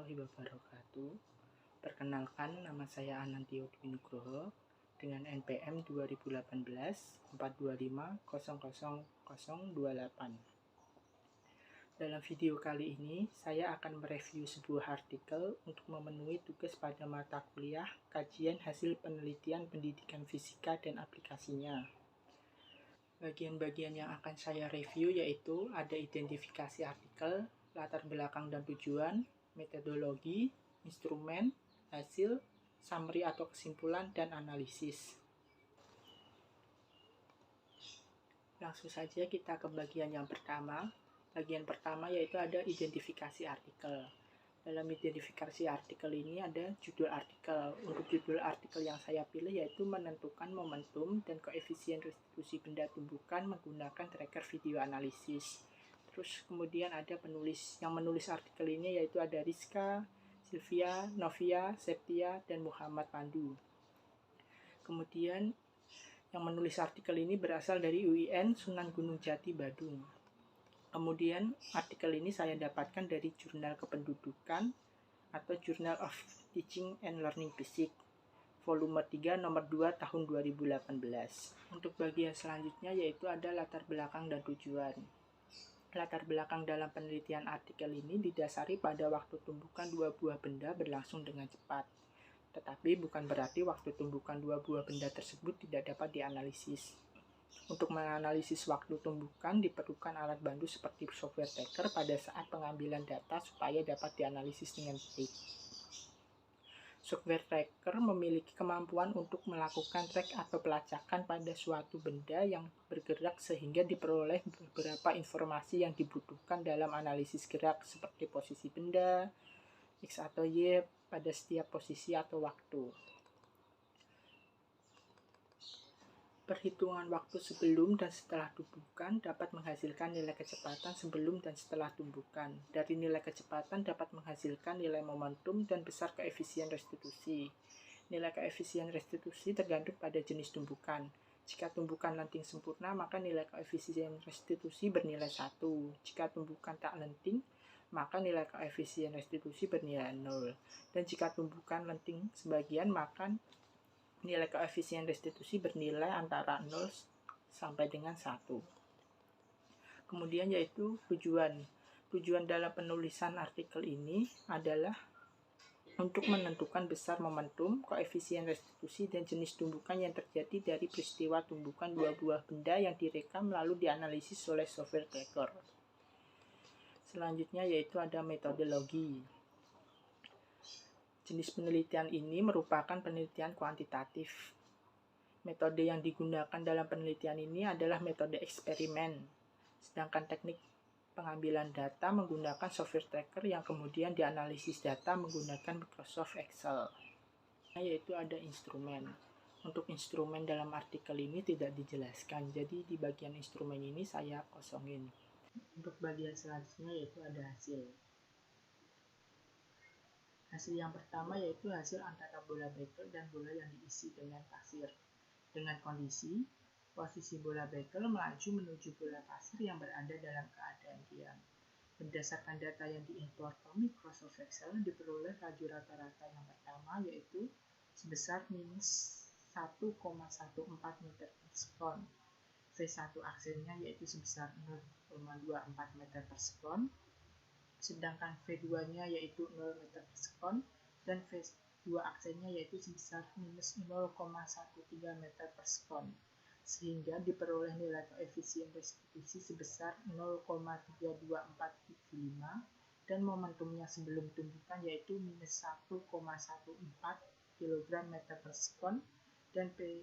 warahmatullahi wabarakatuh. Perkenalkan, nama saya Anantio Dwi Nugroho dengan NPM 2018 425000028. Dalam video kali ini, saya akan mereview sebuah artikel untuk memenuhi tugas pada mata kuliah Kajian Hasil Penelitian Pendidikan Fisika dan Aplikasinya. Bagian-bagian yang akan saya review yaitu ada identifikasi artikel, latar belakang dan tujuan, metodologi, instrumen, hasil, summary atau kesimpulan, dan analisis. Langsung saja kita ke bagian yang pertama. Bagian pertama yaitu ada identifikasi artikel. Dalam identifikasi artikel ini ada judul artikel. Untuk judul artikel yang saya pilih yaitu menentukan momentum dan koefisien restitusi benda tumbukan menggunakan tracker video analisis. Terus kemudian ada penulis. Yang menulis artikel ini yaitu ada Rizka, Sylvia, Novia, Septia, dan Muhammad Pandu. Kemudian yang menulis artikel ini berasal dari UIN Sunan Gunung Jati, Badung. Kemudian artikel ini saya dapatkan dari Jurnal Kependudukan atau Journal of Teaching and Learning Physics, volume 3 nomor 2 tahun 2018. Untuk bagian selanjutnya yaitu ada latar belakang dan tujuan. Latar belakang dalam penelitian artikel ini didasari pada waktu tumbukan dua buah benda berlangsung dengan cepat. Tetapi bukan berarti waktu tumbukan dua buah benda tersebut tidak dapat dianalisis. Untuk menganalisis waktu tumbukan diperlukan alat bantu seperti software tracker pada saat pengambilan data supaya dapat dianalisis dengan baik. Software tracker memiliki kemampuan untuk melakukan track atau pelacakan pada suatu benda yang bergerak sehingga diperoleh beberapa informasi yang dibutuhkan dalam analisis gerak seperti posisi benda, X atau Y pada setiap posisi atau waktu. Perhitungan waktu sebelum dan setelah tumbukan dapat menghasilkan nilai kecepatan sebelum dan setelah tumbukan. Dari nilai kecepatan dapat menghasilkan nilai momentum dan besar koefisien restitusi. Nilai koefisien restitusi tergantung pada jenis tumbukan. Jika tumbukan lenting sempurna, maka nilai koefisien restitusi bernilai 1. Jika tumbukan tak lenting, maka nilai koefisien restitusi bernilai 0. Dan jika tumbukan lenting sebagian, maka nilai koefisien restitusi bernilai antara 0 sampai dengan 1. Kemudian yaitu tujuan. Tujuan dalam penulisan artikel ini adalah untuk menentukan besar momentum, koefisien restitusi, dan jenis tumbukan yang terjadi dari peristiwa tumbukan dua buah benda yang direkam lalu dianalisis oleh software tracker. Selanjutnya yaitu ada metodologi. Jenis penelitian ini merupakan penelitian kuantitatif. Metode yang digunakan dalam penelitian ini adalah metode eksperimen, sedangkan teknik pengambilan data menggunakan software tracker yang kemudian dianalisis data menggunakan Microsoft Excel. Yaitu ada instrumen. Untuk instrumen dalam artikel ini tidak dijelaskan, jadi di bagian instrumen ini saya kosongin. Untuk bagian selanjutnya yaitu ada hasil. Hasil yang pertama yaitu hasil antara bola bekel dan bola yang diisi dengan pasir. Dengan kondisi, posisi bola bekel melaju menuju bola pasir yang berada dalam keadaan diam. Berdasarkan data yang diimport ke Microsoft Excel, diperoleh laju rata-rata yang pertama yaitu sebesar minus 1,14 meter per sekon. V1 aksennya yaitu sebesar 0,24 meter per sekon. Sedangkan V2-nya yaitu 0 meter per sekon dan V2 aksennya yaitu sebesar minus 0,13 meter per sekon, sehingga diperoleh nilai koefisien restitusi sebesar 0,32475 dan momentumnya sebelum tumbukan yaitu minus 1,14 kg meter per sekon dan P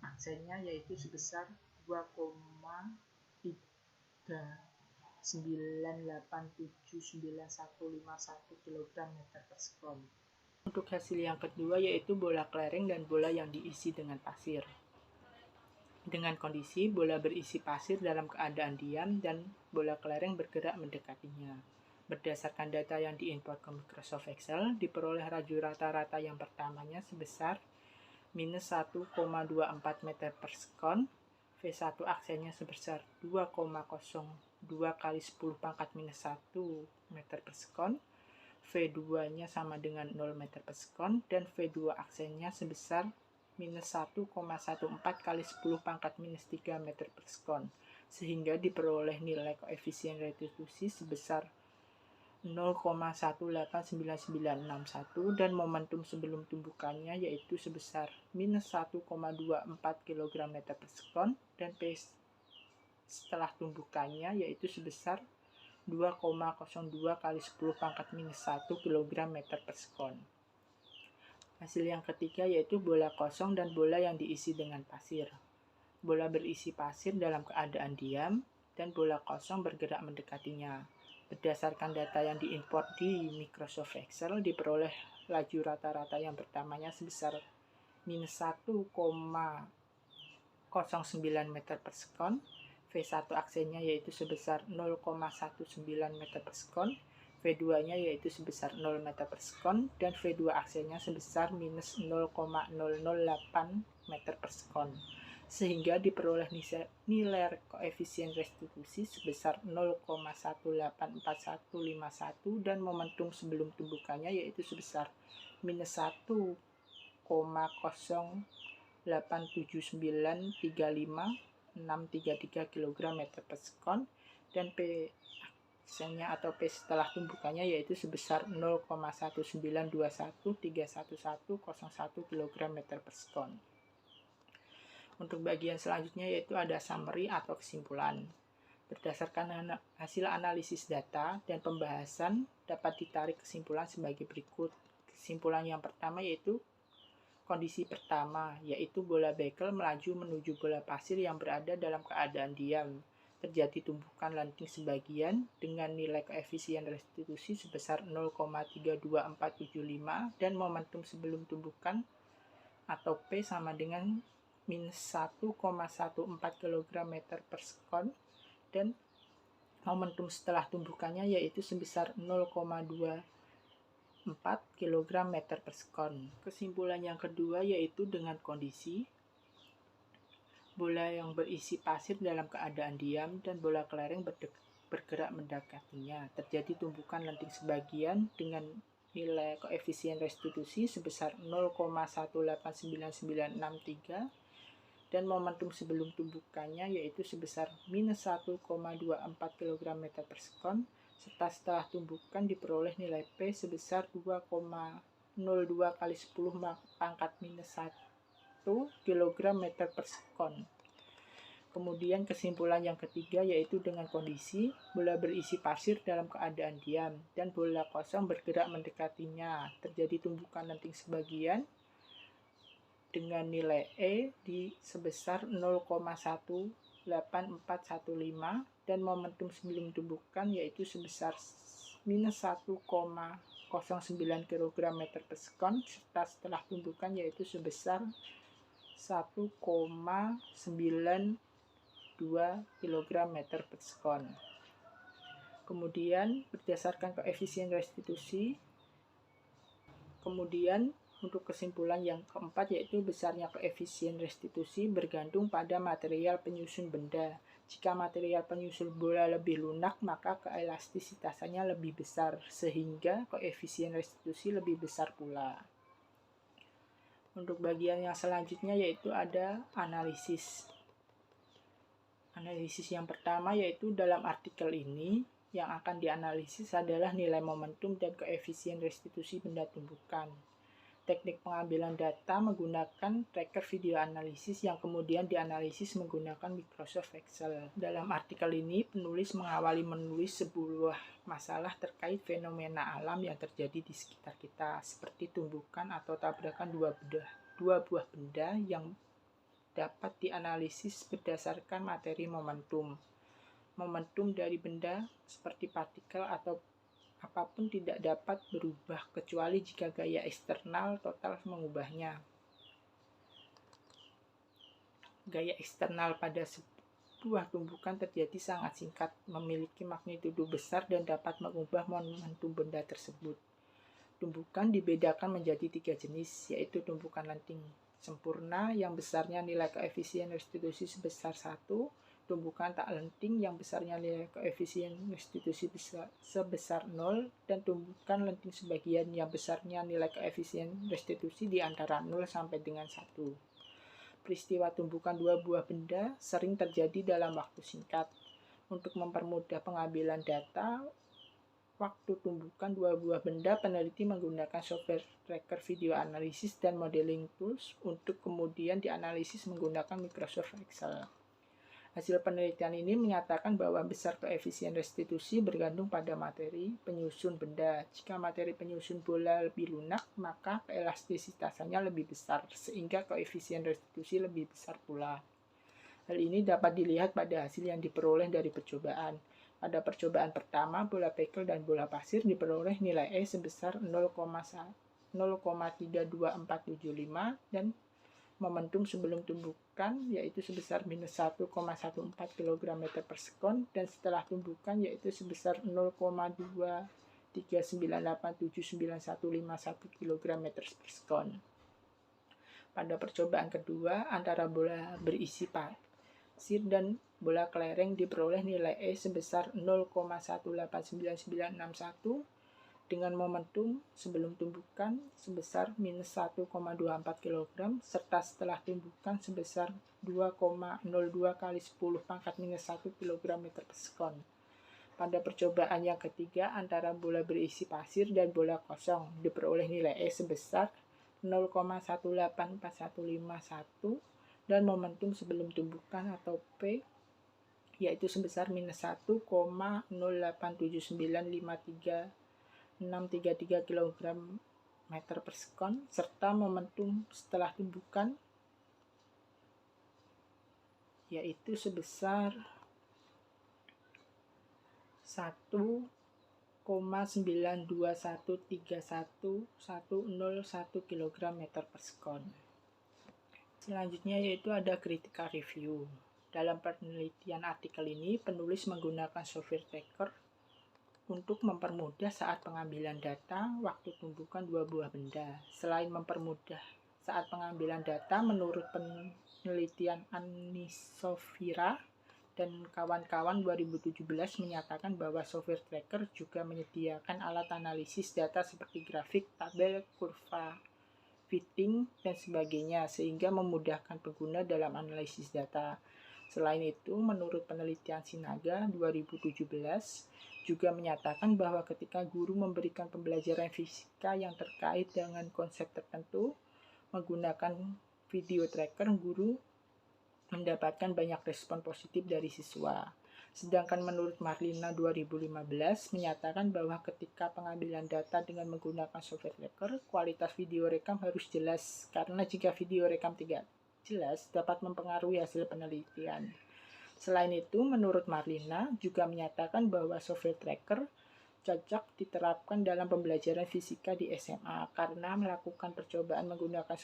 aksennya yaitu sebesar 2,9879151 kg meter per sekon. Untuk hasil yang kedua yaitu bola kelereng dan bola yang diisi dengan pasir. Dengan kondisi bola berisi pasir dalam keadaan diam dan bola kelereng bergerak mendekatinya. Berdasarkan data yang diimport ke Microsoft Excel, diperoleh laju rata-rata yang pertamanya sebesar minus 1,24 meter per sekon, V1 aksennya sebesar 2,02 kali 10 pangkat minus 1 meter per sekon, V2-nya sama dengan 0 meter per sekon, dan V2 aksennya sebesar minus 1,14 kali 10 pangkat minus 3 meter per sekon, sehingga diperoleh nilai koefisien restitusi sebesar 0,189961 dan momentum sebelum tumbukannya yaitu sebesar minus 1,24 kg meter per sekon, dan P setelah tumbukannya yaitu sebesar 2,02 kali 10 pangkat minus 1 kg meter per sekon. Hasil yang ketiga yaitu bola kosong dan bola yang diisi dengan pasir. Bola berisi pasir dalam keadaan diam dan bola kosong bergerak mendekatinya. Berdasarkan data yang diimport di Microsoft Excel, diperoleh laju rata-rata yang pertamanya sebesar minus 1,09 meter per sekon, V1 aksennya yaitu sebesar 0,19 meter per sekon, V2-nya yaitu sebesar 0 meter per sekon, dan V2 aksennya sebesar minus 0,008 meter per sekon, sehingga diperoleh nilai koefisien restitusi sebesar 0,184151 dan momentum sebelum tumbukannya yaitu sebesar minus 1,087935,633 kg meter per sekon, dan P aksennya atau P setelah tumbukannya yaitu sebesar 0,19213101 kg meter per sekon. Untuk bagian selanjutnya yaitu ada summary atau kesimpulan. Berdasarkan hasil analisis data dan pembahasan dapat ditarik kesimpulan sebagai berikut. Kesimpulan yang pertama yaitu kondisi pertama, yaitu bola bekel melaju menuju bola pasir yang berada dalam keadaan diam. Terjadi tumbukan lanting sebagian dengan nilai koefisien restitusi sebesar 0,32475 dan momentum sebelum tumbukan atau P sama dengan minus 1,14 kg meter per sekon, dan momentum setelah tumbukannya yaitu sebesar 0,24 kg meter per sekon. Kesimpulan yang kedua yaitu dengan kondisi bola yang berisi pasir dalam keadaan diam dan bola kelereng bergerak mendekatinya. Terjadi tumbukan lenting sebagian dengan nilai koefisien restitusi sebesar 0,189963 dan momentum sebelum tumbukannya yaitu sebesar minus 1,24 kg meter per sekon, serta setelah tumbukan diperoleh nilai P sebesar 2,02 kali 10 pangkat minus 1 kg meter per sekon. Kemudian kesimpulan yang ketiga yaitu dengan kondisi bola berisi pasir dalam keadaan diam dan bola kosong bergerak mendekatinya. Terjadi tumbukan lenting sebagian dengan nilai E di sebesar 0,18415 dan momentum sebelum tumbukan yaitu sebesar minus 1,09 kg meter per sekon, serta setelah tumbukan yaitu sebesar 1,92 kg meter per sekon. Kemudian berdasarkan koefisien restitusi, kemudian untuk kesimpulan yang keempat yaitu besarnya koefisien restitusi bergantung pada material penyusun benda. Jika material penyusun bola lebih lunak, maka keelastisitasannya lebih besar, sehingga koefisien restitusi lebih besar pula. Untuk bagian yang selanjutnya yaitu ada analisis. Analisis yang pertama yaitu dalam artikel ini yang akan dianalisis adalah nilai momentum dan koefisien restitusi benda tumbukan. Teknik pengambilan data menggunakan tracker video analisis yang kemudian dianalisis menggunakan Microsoft Excel. Dalam artikel ini, penulis mengawali menulis sebuah masalah terkait fenomena alam yang terjadi di sekitar kita, seperti tumbukan atau tabrakan dua buah benda yang dapat dianalisis berdasarkan materi momentum. Momentum dari benda seperti partikel atau apapun tidak dapat berubah kecuali jika gaya eksternal total mengubahnya. Gaya eksternal pada sebuah tumbukan terjadi sangat singkat, memiliki magnitudo besar dan dapat mengubah momentum benda tersebut. Tumbukan dibedakan menjadi 3 jenis, yaitu tumbukan lenting sempurna yang besarnya nilai koefisien restitusi sebesar 1, tumbukan tak lenting yang besarnya nilai koefisien restitusi sebesar 0 dan tumbukan lenting sebagian yang besarnya nilai koefisien restitusi di antara 0 sampai dengan 1. Peristiwa tumbukan dua buah benda sering terjadi dalam waktu singkat. Untuk mempermudah pengambilan data waktu tumbukan dua buah benda, peneliti menggunakan software tracker video analisis dan modeling tools untuk kemudian dianalisis menggunakan Microsoft Excel. Hasil penelitian ini menyatakan bahwa besar koefisien restitusi bergantung pada materi penyusun benda. Jika materi penyusun bola lebih lunak, maka keelastisitasnya lebih besar, sehingga koefisien restitusi lebih besar pula. Hal ini dapat dilihat pada hasil yang diperoleh dari percobaan. Pada percobaan pertama, bola pekel dan bola pasir diperoleh nilai E sebesar 0,32475 dan momentum sebelum tumbukan yaitu sebesar minus 1,14 kg meter per sekon dan setelah tumbukan yaitu sebesar 0,239879151 kg meter per sekon. Pada percobaan kedua, antara bola berisi pasir dan bola kelereng diperoleh nilai E sebesar 0,189961 dengan momentum sebelum tumbukan sebesar minus 1,24 kg serta setelah tumbukan sebesar 2,02 kali 10 pangkat minus 1 kg meter per sekon. Pada percobaan yang ketiga, antara bola berisi pasir dan bola kosong diperoleh nilai E sebesar 0,184151 dan momentum sebelum tumbukan atau P yaitu sebesar minus 1,087953 633 kg meter per sekon serta momentum setelah tumbukan yaitu sebesar 1,9213101 kg meter per sekon. Selanjutnya yaitu ada critical review. Dalam penelitian artikel ini, penulis menggunakan software tracker untuk mempermudah saat pengambilan data waktu tumbukan dua buah benda. Selain mempermudah saat pengambilan data, menurut penelitian Anisofira dan kawan-kawan 2017 menyatakan bahwa software tracker juga menyediakan alat analisis data seperti grafik, tabel, kurva, fitting, dan sebagainya, sehingga memudahkan pengguna dalam analisis data. Selain itu, menurut penelitian Sinaga 2017, juga menyatakan bahwa ketika guru memberikan pembelajaran fisika yang terkait dengan konsep tertentu, menggunakan video tracker, guru mendapatkan banyak respon positif dari siswa. Sedangkan menurut Marlina 2015 menyatakan bahwa ketika pengambilan data dengan menggunakan software tracker, kualitas video rekam harus jelas, karena jika video rekam tidak jelas dapat mempengaruhi hasil penelitian. Selain itu, menurut Marlina juga menyatakan bahwa software tracker cocok diterapkan dalam pembelajaran fisika di SMA karena melakukan percobaan menggunakan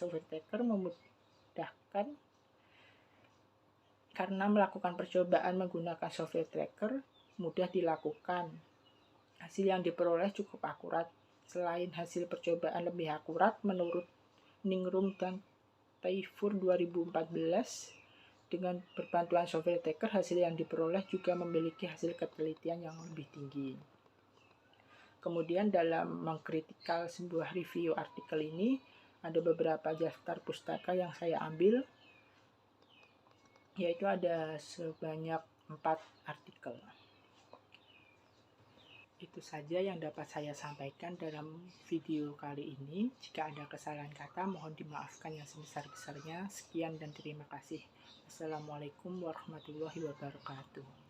software tracker mudah dilakukan. Hasil yang diperoleh cukup akurat. Selain hasil percobaan lebih akurat, menurut Ningrum dan Taifur 2014, dengan berbantuan software tracker, hasil yang diperoleh juga memiliki hasil ketelitian yang lebih tinggi. Kemudian dalam mengkritikal sebuah review artikel ini, ada beberapa daftar pustaka yang saya ambil, yaitu ada sebanyak 4 artikel. Itu saja yang dapat saya sampaikan dalam video kali ini. Jika ada kesalahan kata, mohon dimaafkan yang sebesar-besarnya. Sekian dan terima kasih. Assalamualaikum warahmatullahi wabarakatuh.